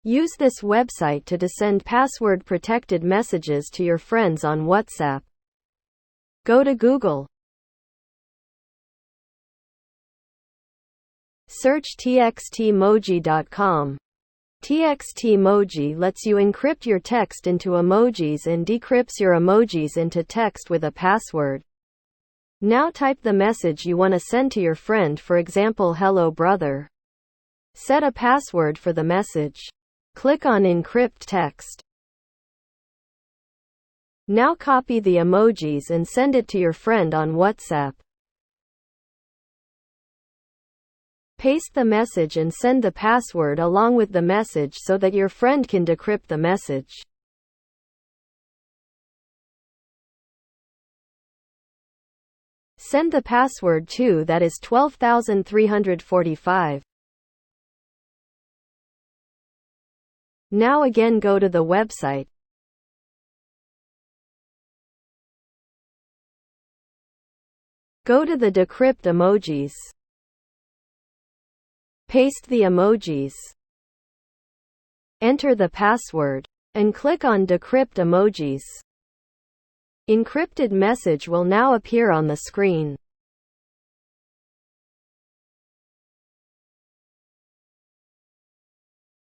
Use this website to send password-protected messages to your friends on WhatsApp. Go to Google. Search txtmoji.com. TXTmoji lets you encrypt your text into emojis and decrypts your emojis into text with a password. Now type the message you want to send to your friend, for example, "Hello brother." Set a password for the message. Click on Encrypt Text. Now copy the emojis and send it to your friend on WhatsApp. Paste the message and send the password along with the message so that your friend can decrypt the message. Send the password to, that is 12,345. Now again go to the website. Go to the decrypt emojis. Paste the emojis. Enter the password. And click on Decrypt Emojis. Encrypted message will now appear on the screen.